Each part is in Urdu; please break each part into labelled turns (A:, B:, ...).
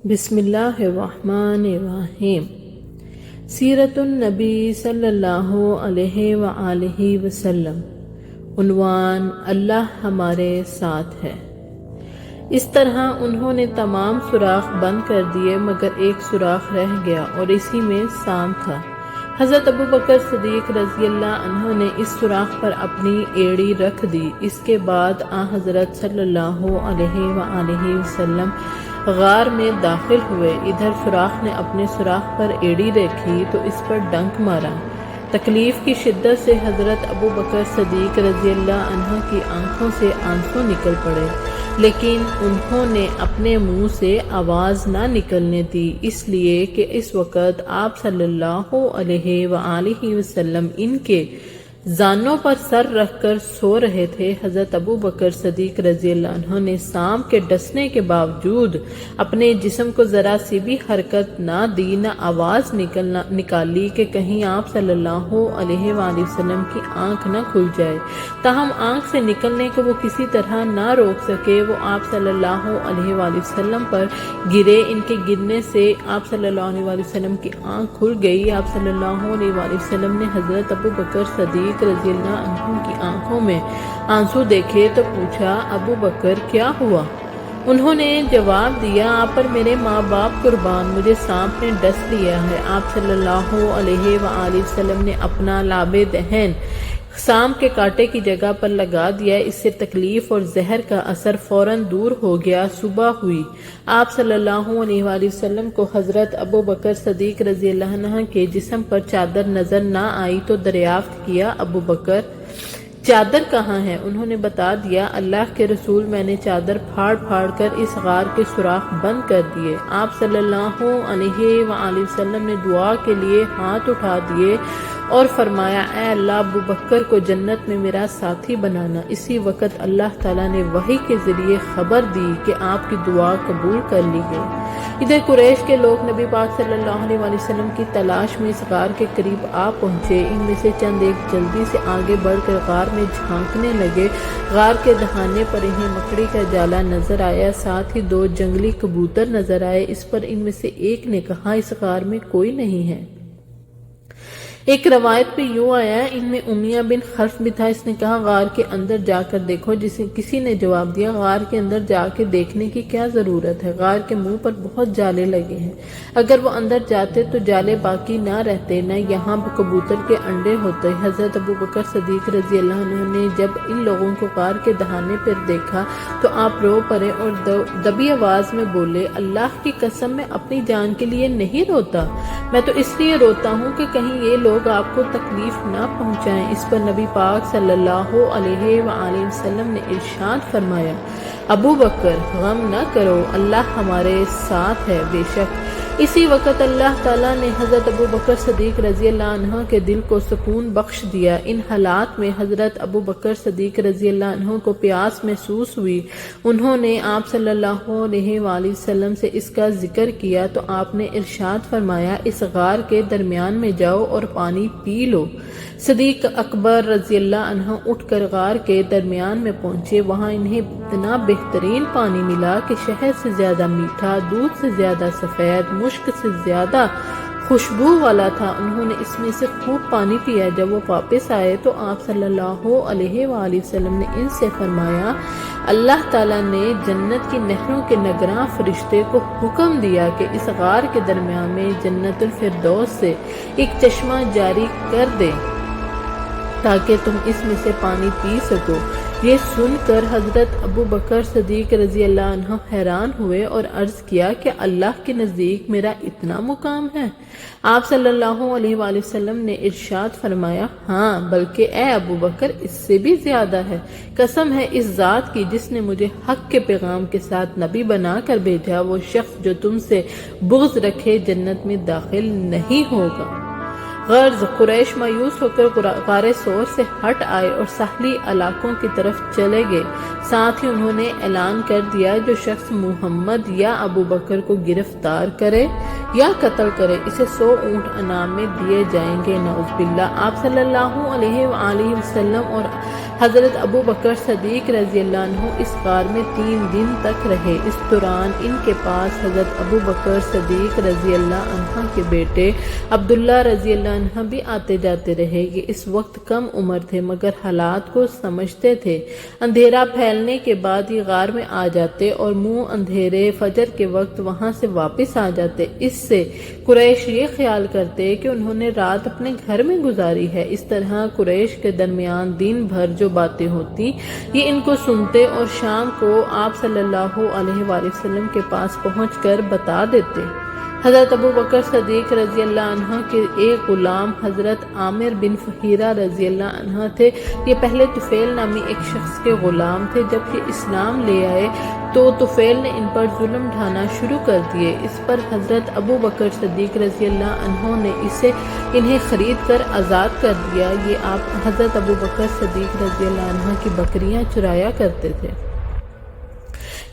A: بسم اللہ الرحمن الرحیم۔ سیرت النبی صلی اللہ علیہ وآلہ وسلم۔ عنوان: اللہ ہمارے ساتھ ہے۔ اس طرح انہوں نے تمام سوراخ بند کر دیے مگر ایک سوراخ رہ گیا اور اسی میں سام تھا۔ حضرت ابو بکر صدیق رضی اللہ عنہ نے اس سوراخ پر اپنی ایڑی رکھ دی۔ اس کے بعد حضرت صلی اللہ علیہ وآلہ وسلم غار میں داخل ہوئے۔ ادھر سوراخ نے اپنے سوراخ پر ایڑی رکھی تو اس پر ڈنک مارا۔ تکلیف کی شدت سے حضرت ابو بکر صدیق رضی اللہ عنہ کی آنکھوں سے آنسو نکل پڑے، لیکن انہوں نے اپنے منہ سے آواز نہ نکلنے دی، اس لیے کہ اس وقت آپ صلی اللہ علیہ وآلہ وسلم ان کے زانوں پر سر رکھ کر سو رہے تھے۔ حضرت ابو بکر صدیق رضی اللہ عنہ نے سام کے ڈسنے کے باوجود اپنے جسم کو ذرا سی بھی حرکت نہ دی، نہ آواز نکالی کہ کہیں آپ صلی اللہ علیہ وآلہ وسلم کی آنکھ نہ کھل جائے۔ تاہم آنکھ سے نکلنے کو وہ کسی طرح نہ روک سکے۔ وہ آپ صلی اللہ علیہ وآلہ وسلم پر گرے۔ ان کے گرنے سے آپ صلی اللہ علیہ وآلہ وسلم کی آنکھ کھل گئی۔ آپ صلی اللہ علیہ وآلہ وسلم نے حضرت ابو بکر صدیق رضی اللہ عنہ کی آنکھوں میں آنسو دیکھے تو پوچھا، ابو بکر کیا ہوا؟ انہوں نے جواب دیا، آپ پر میرے ماں باپ قربان، مجھے سانپ نے ڈس لیا ہے۔ آپ صلی اللہ علیہ وآلہ وسلم نے اپنا لعاب دہن سانپ کے کانٹے کی جگہ پر لگا دیا۔ اس سے تکلیف اور زہر کا اثر فوراً دور ہو گیا۔ صبح ہوئی۔ آپ صلی اللہ علیہ وآلہ وسلم کو حضرت ابو بکر صدیق رضی اللہ عنہ کے جسم پر چادر نظر نہ آئی تو دریافت کیا، ابو بکر چادر کہاں ہے؟ انہوں نے بتا دیا، اللہ کے رسول، میں نے چادر پھاڑ پھاڑ کر اس غار کے سوراخ بند کر دیے۔ آپ صلی اللہ علیہ وآلہ وسلم نے دعا کے لیے ہاتھ اٹھا دیے اور فرمایا، اے اللہ، ابو بکر کو جنت میں میرا ساتھی بنانا۔ اسی وقت اللہ تعالیٰ نے وحی کے ذریعے خبر دی کہ آپ کی دعا قبول کر لی گئی۔ ادھر قریش کے لوگ نبی پاک صلی اللہ علیہ وآلہ وسلم کی تلاش میں اس غار کے قریب آ پہنچے۔ ان میں سے چند ایک جلدی سے آگے بڑھ کر غار میں جھانکنے لگے۔ غار کے دہانے پر انہیں مکڑی کا جالا نظر آیا، ساتھ ہی 2 جنگلی کبوتر نظر آئے۔ اس پر ان میں سے ایک نے کہا، اس غار میں کوئی نہیں ہے۔ ایک روایت پہ یوں آیا، ان میں امیہ بن خلف بھی تھا۔ اس نے کہا، غار کے اندر جا کر دیکھو۔ کسی نے جواب دیا، غار کے اندر جا کے دیکھنے کی کیا ضرورت ہے؟ غار کے منہ پر بہت جالے لگے ہیں، اگر وہ اندر جاتے تو جالے باقی نہ رہتے، نہ یہاں کبوتر کے انڈے ہوتے۔ حضرت ابو بکر صدیق رضی اللہ عنہ نے جب ان لوگوں کو غار کے دہانے پر دیکھا تو آپ رو پڑے اور دبی آواز میں بولے، اللہ کی قسم، میں اپنی جان کے لیے نہیں روتا، میں تو اس لیے روتا ہوں کہ کہیں یہ لوگ آپ کو تکلیف نہ پہنچائیں۔ اس پر نبی پاک صلی اللہ علیہ وآلہ وسلم نے ارشاد فرمایا، ابو بکر غم نہ کرو، اللہ ہمارے ساتھ ہے۔ بے شک اسی وقت اللہ تعالیٰ نے حضرت ابو بکر صدیق رضی اللہ عنہ کے دل کو سکون بخش دیا۔ ان حالات میں حضرت ابو بکر صدیق رضی اللہ عنہ کو پیاس محسوس ہوئی۔ انہوں نے آپ صلی اللہ علیہ وآلہ وسلم سے اس کا ذکر کیا تو آپ نے ارشاد فرمایا، اس غار کے درمیان میں جاؤ اور پانی پی لو۔ صدیق اکبر رضی اللہ عنہ اٹھ کر غار کے درمیان میں پہنچے۔ وہاں انہیں اتنا بہترین پانی ملا کہ شہد سے زیادہ میٹھا، دودھ سے زیادہ سفید، مشک سے زیادہ خوشبو والا تھا۔ انہوں نے اس میں سے خوب پانی پیا۔ جب وہ واپس آئے تو آپ صلی اللہ علیہ وآلہ وسلم نے ان سے فرمایا، اللہ تعالیٰ نے جنت کی نہروں کے نگراں فرشتے کو حکم دیا کہ اس غار کے درمیان میں جنت الفردوس سے ایک چشمہ جاری کر دے تاکہ تم اس میں سے پانی پی سکو۔ یہ سن کر حضرت ابو بکر صدیق رضی اللہ عنہ حیران ہوئے اور عرض کیا کہ اللہ کے نزدیک میرا اتنا مقام ہے؟ آپ صلی اللہ علیہ وآلہ وسلم نے ارشاد فرمایا، ہاں، بلکہ اے ابو بکر اس سے بھی زیادہ ہے۔ قسم ہے اس ذات کی جس نے مجھے حق کے پیغام کے ساتھ نبی بنا کر بھیجا، وہ شخص جو تم سے بغض رکھے جنت میں داخل نہیں ہوگا۔ غرض قریش مایوس ہو کر غار سور سے ہٹ آئے اور ساحلی علاقوں کی طرف چلے گئے۔ ساتھ ہی انہوں نے اعلان کر دیا، جو شخص محمد یا ابو بکر کو گرفتار کرے یا قتل کرے، اسے 100 اونٹ انعام میں دیے جائیں گے۔ نعوذ باللہ۔ آپ صلی اللہ علیہ وآلہ وسلم اور حضرت ابو بکر صدیق رضی اللہ عنہ اس غار میں 3 دن تک رہے۔ اس دوران ان کے پاس حضرت ابو بکر صدیق رضی اللہ عنہ کے بیٹے عبداللہ رضی اللہ عنہ بھی آتے جاتے رہے۔ یہ اس وقت کم عمر تھے مگر حالات کو سمجھتے تھے۔ اندھیرا پھیلنے کے بعد یہ غار میں آ جاتے اور منہ اندھیرے فجر کے وقت وہاں سے واپس آ جاتے۔ اس سے قریش یہ خیال کرتے کہ انہوں نے رات اپنے گھر میں گزاری ہے۔ اس طرح قریش کے درمیان دن بھر جو باتیں ہوتی یہ ان کو سنتے اور شام کو آپ صلی اللہ علیہ وآلہ وسلم کے پاس پہنچ کر بتا دیتے۔ حضرت ابو بکر صدیق رضی اللہ عنہ کے ایک غلام حضرت عامر بن فہیرہ رضی اللہ عنہ تھے۔ یہ پہلے طفیل نامی ایک شخص کے غلام تھے۔ جب یہ اسلام لے آئے تو طفیل نے ان پر ظلم ڈھانا شروع کر دیے۔ اس پر حضرت ابو بکر صدیق رضی اللہ عنہ نے انہیں خرید کر آزاد کر دیا۔ یہ آپ حضرت ابو بکر صدیق رضی اللہ عنہ کی بکریاں چرایا کرتے تھے۔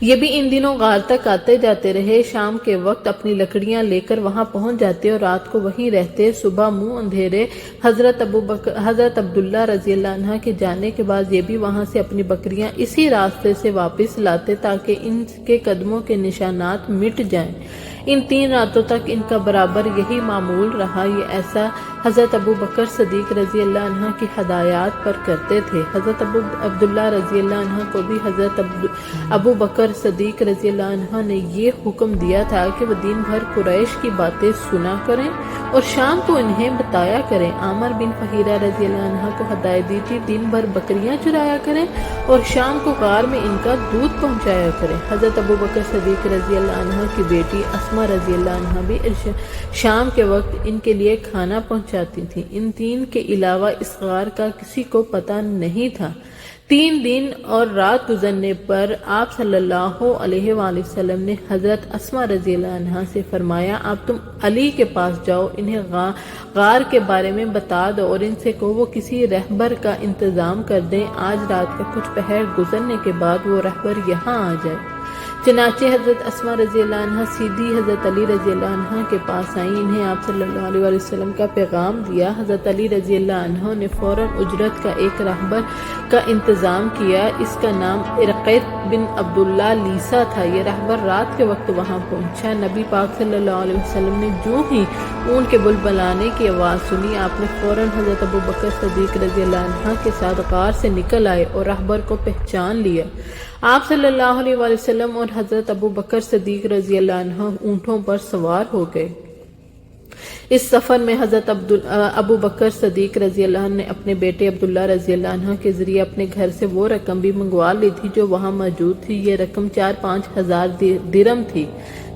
A: یہ بھی ان دنوں غار تک آتے جاتے رہے۔ شام کے وقت اپنی لکڑیاں لے کر وہاں پہنچ جاتے اور رات کو وہیں رہتے۔ صبح منہ اندھیرے حضرت عبداللہ رضی اللہ عنہ کے جانے کے بعد یہ بھی وہاں سے اپنی بکریاں اسی راستے سے واپس لاتے تاکہ ان کے قدموں کے نشانات مٹ جائیں۔ ان 3 راتوں تک ان کا برابر یہی معمول رہا۔ یہ ایسا حضرت ابو بکر صدیق رضی اللہ عنہ کی ہدایات پر کرتے تھے۔ حضرت عبداللہ رضی اللہ عنہ کو بھی حضرت ابو بکر صدیق رضی اللہ عنہ نے یہ حکم دیا تھا کہ وہ دن بھر قریش کی باتیں سنا کریں اور شام کو انہیں بتایا کریں۔ عامر بن فہیرہ رضی اللہ عنہ کو ہدایت دی تھی دن بھر بکریاں چرایا کریں اور شام کو غار میں ان کا دودھ پہنچایا کریں۔ حضرت ابو بکر صدیق رضی اللہ عنہ کی بیٹی اسما رضی اللہ عنہ بھی شام کے وقت ان کے لیے کھانا پہنچاتی تھی۔ ان 3 کے علاوہ اس غار کا کسی کو پتہ نہیں تھا۔ 3 دن اور رات گزرنے پر آپ صلی اللہ علیہ وآلہ وسلم نے حضرت اسما رضی اللہ عنہ سے فرمایا اب تم علی کے پاس جاؤ، انہیں غار کے بارے میں بتا دو اور ان سے کہو وہ کسی رہبر کا انتظام کر دیں۔ آج رات کا کچھ پہر گزرنے کے بعد وہ رہبر یہاں آ جائے۔ چنانچہ حضرت اسما رضی اللہ عنہ سیدھی حضرت علی رضی اللہ عنہ کے پاس آئیں، انہیں آپ صلی اللہ علیہ وآلہ وسلم کا پیغام دیا۔ حضرت علی رضی اللہ عنہ نے فوراً اجرت کا ایک رہبر کا انتظام کیا۔ اس کا نام ارقیت بن عبداللہ لیسا تھا۔ یہ رہبر رات کے وقت وہاں پہنچا۔ نبی پاک صلی اللہ علیہ وسلم نے جو ہی اون کے بلبلانے کی آواز سنی آپ نے فوراً حضرت ابو بکر صدیق رضی اللہ عنہ کے ساتھ غار سے نکل آئے اور رہبر کو پہچان لیا۔ آپ صلی اللہ علیہ وآلہ وسلم اور حضرت ابو بکر صدیق رضی اللہ عنہ اونٹوں پر سوار ہو گئے۔ اس سفر میں حضرت ابو بکر صدیق رضی اللہ عنہ نے اپنے بیٹے عبداللہ رضی اللہ عنہ کے ذریعے اپنے گھر سے وہ رقم بھی منگوا لی تھی جو وہاں موجود تھی۔ یہ رقم 4-5 ہزار درم تھی۔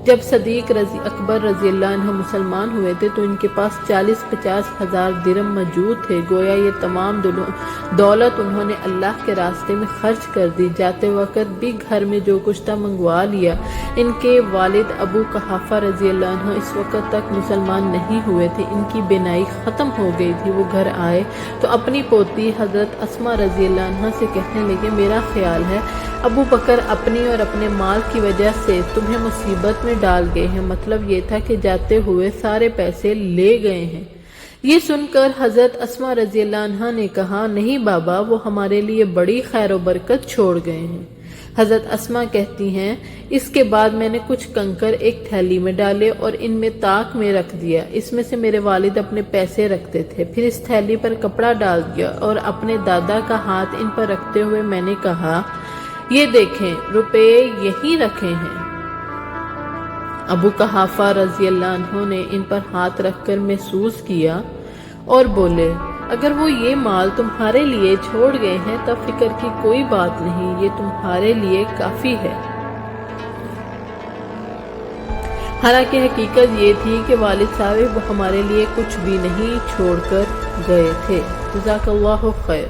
A: جب صدیق اکبر رضی اللہ عنہ مسلمان ہوئے تھے تو ان کے پاس 40-50 ہزار درم موجود تھے۔ گویا یہ تمام دولت انہوں نے اللہ کے راستے میں خرچ کر دی۔ جاتے وقت بھی گھر میں جو کچھ تھا منگوا لیا۔ ان کے والد ابو قحافہ رضی اللہ عنہ اس وقت تک مسلمان نہیں ہوئے تھے۔ ان کی بینائی ختم ہو گئی تھی۔ وہ گھر آئے تو اپنی پوتی حضرت اسما رضی اللہ عنہ سے کہنے لگے میرا خیال ہے ابو بکر اپنی اور اپنے مال کی وجہ سے تمہیں مصیبت میں ڈال گئے ہیں۔ مطلب یہ تھا کہ جاتے ہوئے سارے پیسے لے گئے ہیں۔ یہ سن کر حضرت اسما رضی اللہ عنہ نے کہا نہیں بابا، وہ ہمارے لیے بڑی خیر و برکت چھوڑ گئے ہیں۔ حضرت اسما کہتی ہیں اس کے بعد میں نے کچھ کنکر ایک تھیلی میں ڈالے اور ان میں طاق میں رکھ دیا۔ اس میں سے میرے والد اپنے پیسے رکھتے تھے۔ پھر اس تھیلی پر کپڑا ڈال دیا اور اپنے دادا کا ہاتھ ان پر رکھتے ہوئے میں نے کہا یہ دیکھیں روپے یہی رکھے ہیں۔ ابو قحافہ رضی اللہ عنہ نے ان پر ہاتھ رکھ کر محسوس کیا اور بولے اگر وہ یہ مال تمہارے لیے چھوڑ گئے ہیں تب فکر کی کوئی بات نہیں، یہ تمہارے لیے کافی ہے۔ حالانکہ حقیقت یہ تھی کہ والد صاحب وہ ہمارے لیے کچھ بھی نہیں چھوڑ کر گئے تھے۔ جزاک اللہ خیر۔